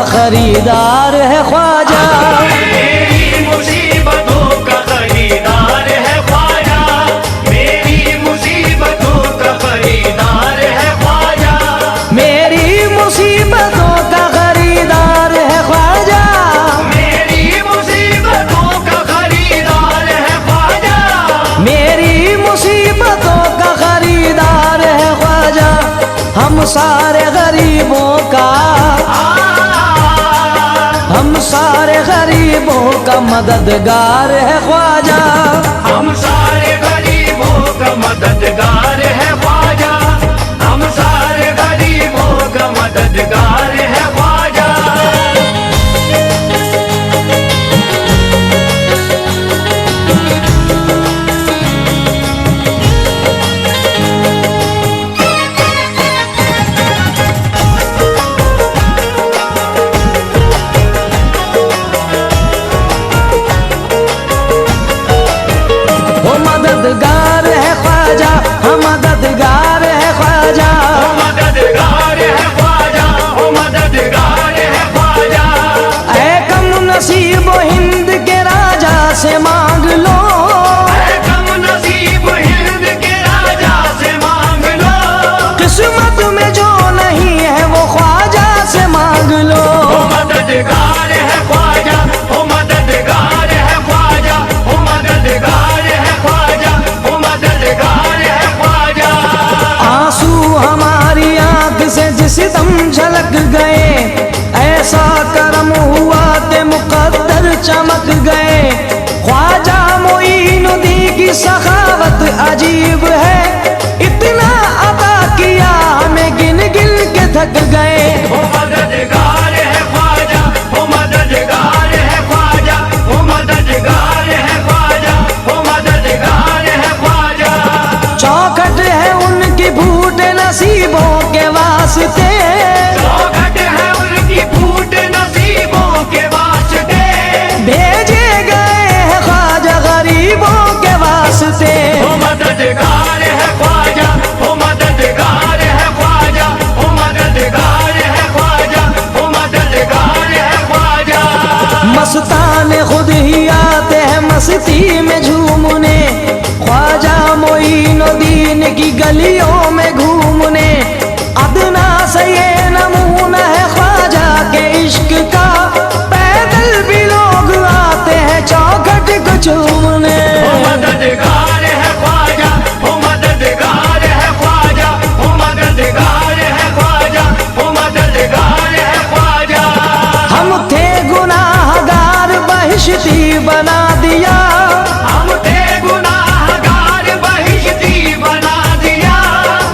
खरीदार है ख्वाजा। मेरी मुसीबतों का खरीदार है ख्वाजा, मेरी मुसीबतों का खरीदार है ख्वाजा, मेरी मुसीबतों का खरीदार है ख्वाजा, मेरी मुसीबतों का खरीदार है ख्वाजा, मेरी मुसीबतों का खरीदार है ख्वाजा। हम सारे गरीबों का, हम सारे गरीबों का मददगार है ख्वाजा। हम सारे गरीबों का मददगार है ख्वाजा, हम सारे गरीबों का मददगार है ख्वाजा। मददगार है ख्वाजा, हम मददगार है ख्वाजा, ओ मददगार है ख्वाजा, ओ मददगार है ख्वाजा। ऐ कम नसीब हिंद के राजा से मांग लो, ऐ कम नसीब हिंद के राजा से मांग लो, किस्मत में जो नहीं है वो ख्वाजा से मांग लो। ओ मददगार है ख्वाजा, ओ मददगार है ख्वाजा, ओ मददगार है ख्वाजा, ओ मददगार है ख्वाजा। आंसू हमारी आंख से जिस दम झलक गए, ऐसा करम हुआ ते मुकद्दर चमक गए। ख्वाजा मोइनुद्दीन की सखावत अजीब है, इतना अता किया हमें गिन गिन के थक गए। ओ मददगार है ख्वाजा, ओ मददगार है ख्वाजा, ओ मददगार है ख्वाजा, ओ मददगार है ख्वाजा। चौखट है उनकी फूटे नसीबों के वास्ते, चौखट है उनकी फूट नसीबों के वास्ते, भेजे गए हैं ख्वाजा गरीबों के वास्ते। ओ मददगार है ख्वाजा, ओ मददगार है ख्वाजा, ओ मददगार है ख्वाजा, ओ मददगार है ख्वाजा। मस्ताने खुद ही आते हैं मस्ती में झूमने, ख्वाजा मोइनुद्दीन की गलियों में घूमने। अदना से ये नमूना है ख्वाजा के इश्क का, पैदल भी लोग आते हैं चौखट को चूमने। ओ मददगार है ख्वाजा, ओ मददगार है ख्वाजा, ओ मददगार है ख्वाजा, ओ मददगार है ख्वाजा। हम थे गुनाहगार बहिश्ती बना दिया, हम थे गुनाहगार बहिश्ती बना दिया,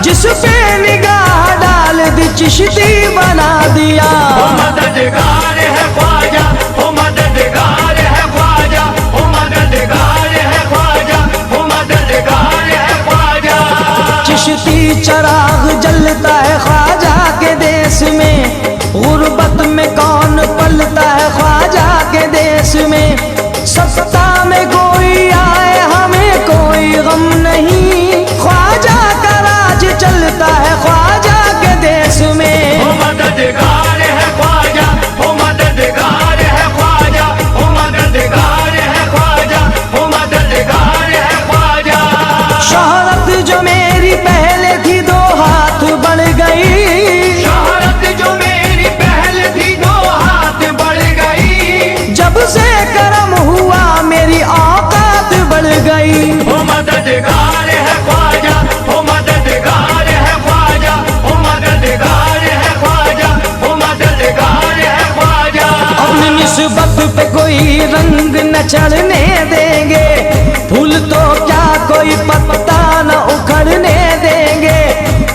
जिस पे निगाह डाल दी चिश्ती बना दिया। ओ मददगार है ख्वाजा, ओ मददगार है ख्वाजा, ओ मददगार है ख्वाजा, ओ मददगार है ख्वाजा। चिश्ती चराग जलता है ख्वाजा के देश में, गुर्बत में कौन पलता है ख्वाजा के देश में। सत्ता में कोई आए हमें कोई गम नहीं, ख्वाजा का राज चलता है ख्वाजा के देश में। ओ मददगार है ख्वाजा, ओ मददगार है ख्वाजा, ओ मददगार है ख्वाजा, ओ मददगार है ख्वाजा। शोहरत जो मेरी पहले थी दो हाथ बढ़ गई, शोहरत जो मेरी पहले थी दो हाथ बढ़ गई, जब से करम हुआ मेरी औकात बढ़ गई। ओ मददगार है ख्वाजा, ओ मददगार है ख्वाजा, ओ मददगार है ख्वाजा, ओ मददगार है ख्वाजा। अपनी निस्बत पे कोई रंग न चढ़ने देंगे, फूल तो क्या कोई पत्ता न उखड़ने देंगे।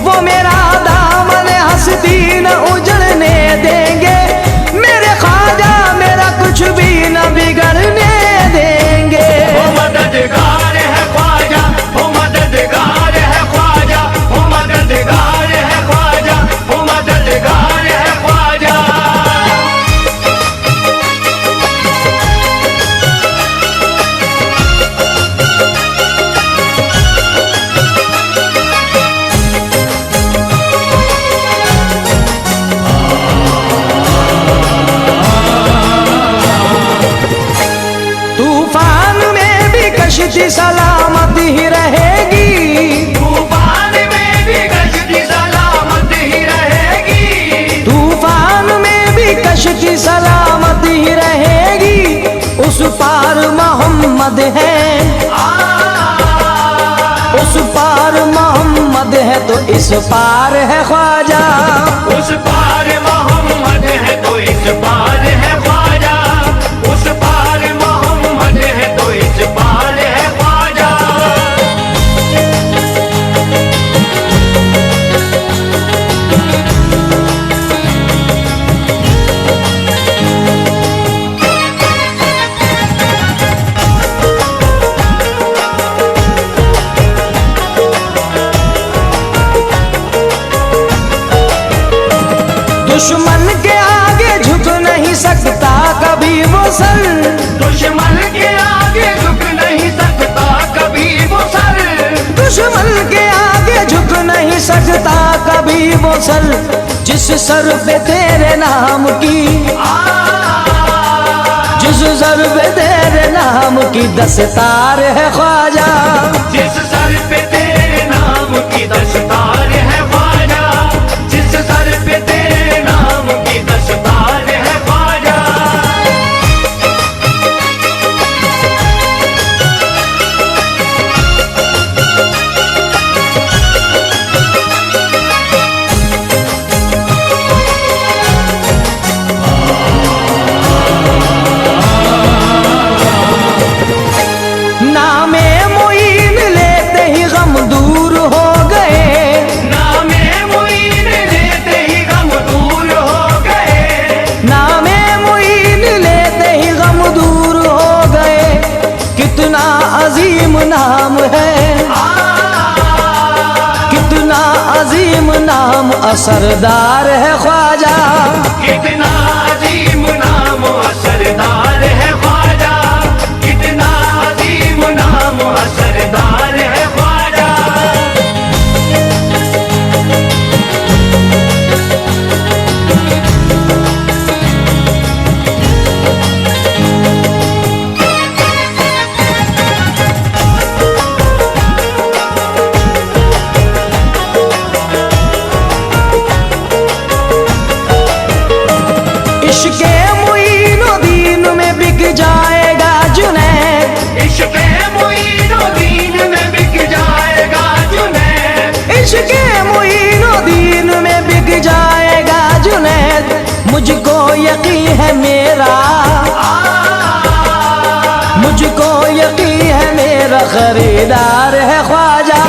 वो मेरा दामन हस्ती न उजड़ने देंगे, मेरे ख्वाजा मेरा कुछ भी न बिगड़ने देंगे। ओ मददगार है ख्वाजा, ओ मददगार है ख्वाजा, ओ मददगार है ख्वाजा, ओ मददगार है ख्वाजा। कश्ती सलामत ही रहेगी, तूफान में भी कश्ती सलामत ही रहेगी, तूफान में भी कश्ती सलामत ही रहेगी। उस पार मोहम्मद है, उस पार मोहम्मद है तो इस पार है ख्वाजा। उस पार मोहम्मद है तो इस पार है ख्वाजा, उस पार मोहम्मद है तो इस पार है ख्वाजा। दुश्मन के आगे झुक नहीं सकता कभी वो सर, दुश्मन के आगे झुक नहीं सकता कभी वो सर, दुश्मन के आगे झुक नहीं सकता कभी वो सर। जिस सर पे तेरे नाम की, जिस सर पे तेरे नाम की दस्तार है ख्वाजा, जिस सर पे तेरे नाम की दस्तार है ख्वाजा, जिस सर पे तेरे नाम की दस्तार है ख्वाजा। नामे मुईन लेते ही गम दूर हो गए, नामे मुईन लेते ही गम दूर हो गए, नामे मुईन लेते ही गम दूर हो गए। कितना अजीम नाम है, कितना अजीम नाम असरदार है ख्वाजा। कितना अजीम नाम असरदार है ख्वाजा, कितना अजीम नाम असरदार है ख्वाजा। इश्क़े मुईनुद्दीन में बिक जाएगा जुनैद, इश्क़े मुईनुद्दीन में बिक जाएगा जुनैद, इश्क़े मुईनुद्दीन में बिक जाएगा जुनैद। मुझको यकीन है मेरा, मुझको यकीन है मेरा खरीदार है ख्वाजा।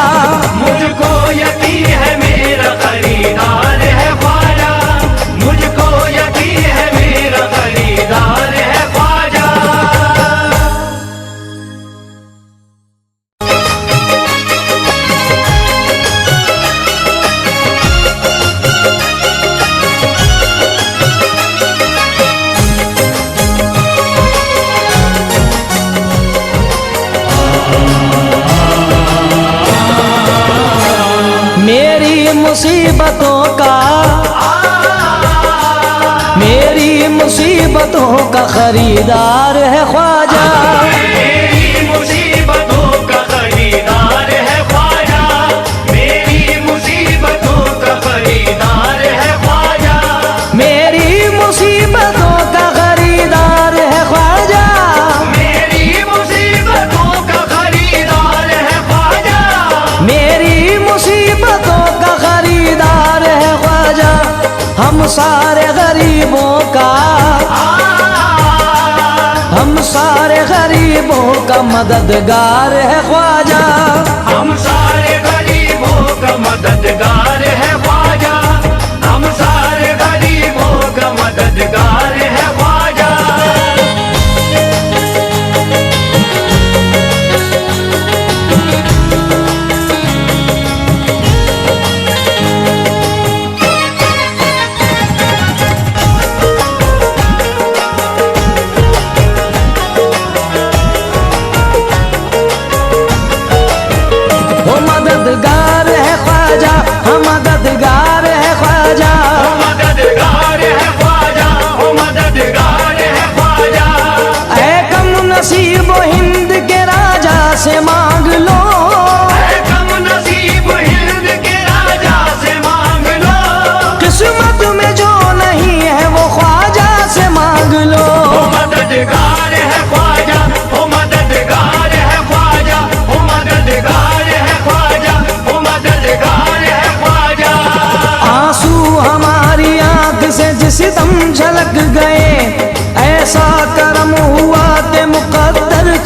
मुझको यकीन है मेरा खरीदार है ख्वाजा, मुझको यकीन है मेरा खरीदार है ख्वाजा। मेरी मुसीबतों का, मेरी मुसीबतों का खरीदार है ख्वाजा। मेरी मुसीबतों का खरीदार है ख्वाजा, मेरी मुसीबतों का खरीदार है ख्वाजा, मेरी मुसीबतों का खरीदार है ख्वाजा, मेरी मुसीबतों का खरीदार है ख्वाजा, मेरी मुसीबतों का खरीदार है ख्वाजा। हम सारे गरीबों का, हम सारे गरीबों का मददगार है ख्वाजा। हम सारे गरीबों का मददगार है ख्वाजा, हम सारे गरीबों का मददगार है ख्वाजा।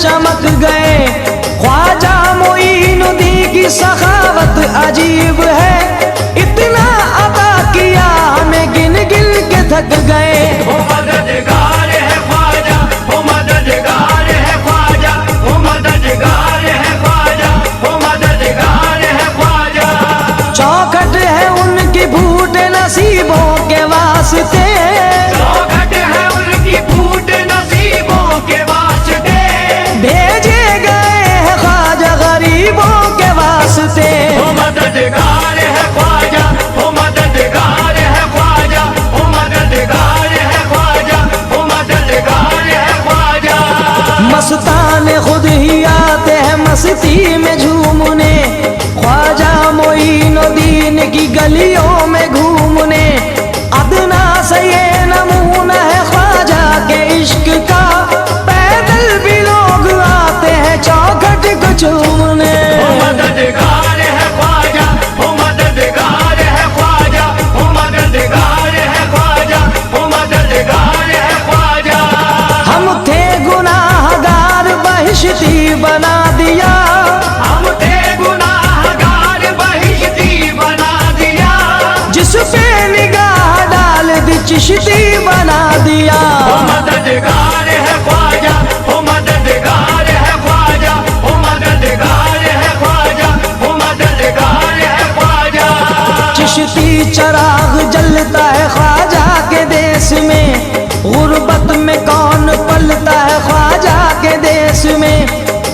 चमक गए। ख्वाजा मोइनुद्दीन की सखावत अजीब है, इतना अता किया हमें गिन गिन के थक गए। वो मददगार है ख्वाजा, वो मददगार है ख्वाजा, वो मददगार है ख्वाजा, वो मददगार है ख्वाजा। चौखट है उनकी फूटे नसीबों के वास्ते, चौखट है उनकी फूट नसीबों के वास्ते। भेजे गए हैं ख्वाजा गरीबों के वास्ते। वो मददगार है ख्वाजा, वो मददगार है ख्वाजा, वो मददगार है ख्वाजा, वो मददगार है ख्वाजा। मस्ताने खुद ही आते हैं मस्ती में झूमने, ख्वाजा मोइनुद्दीन की गलियों में घूमने। अदना से ये नमूना है ख्वाजा के इश्क का, पैदल भी लोग आते हैं चौखट को चूमने। वो मददगार है ख्वाजा, वो मददगार है ख्वाजा, वो मददगार है ख्वाजा, वो मददगार है ख्वाजा। हम थे गुनाहगार बहिश्ती बना दिया, हम थे गुनाहगार बहिश्ती बना दिया। जिस पे निगाह डाल दी चिश्ती बना दिया। वो मददगार है ख्वाजा, वो मददगार है ख्वाजा, वो मददगार है ख्वाजा, वो मददगार है ख्वाजा। चिश्ती चराग जलता है ख्वाजा के देश में, गुर्बत में कौन पलता है ख्वाजा के देश में।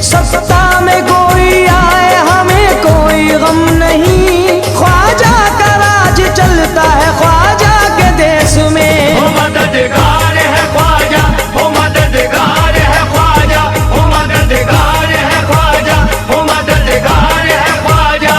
सत्ता में कोई आए हमें कोई गम नहीं, ख्वाजा का राज चलता है ख्वाजा के देश में। वो मददगार है ख्वाजा, वो मददगार है ख्वाजा, वो मददगार है ख्वाजा, वो मददगार है ख्वाजा।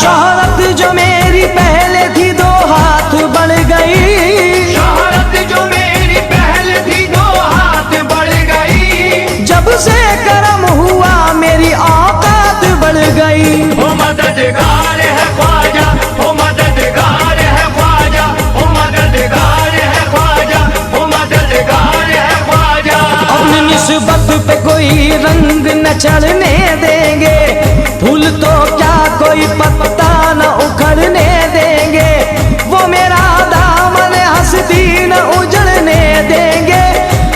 शोहरत जो मेरी पहले थी दो हाथ बढ़ गई, शोहरत जो मेरी पहल थी दो हाथ बढ़ गई। जब से करम हुआ मेरी औकात बढ़ गई। वो मददगार है ख्वाजा, वो मददगार है ख्वाजा, वो मददगार है ख्वाजा, वो मददगार है ख्वाजा। अपनी निस्बत पे कोई रंग न चढ़ने देंगे, फूल तो क्या कोई पत्ता न उखड़ने देंगे। वो मेरा दामन हस्ती न उजड़ने देंगे,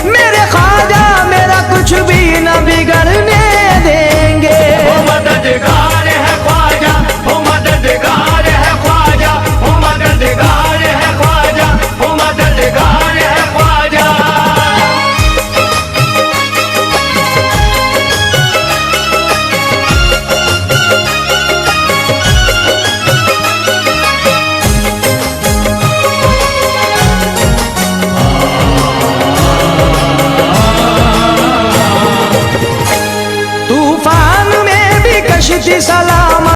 मेरे ख्वाजा मेरा कुछ भी न बिगड़ने देंगे। वो मददगार है ख्वाजा, वो मददगार है ख्वाजा, वो मददगार है ख्वाजा, वो मददगार है ख्वाजा। तूफान में भी कश्ती सला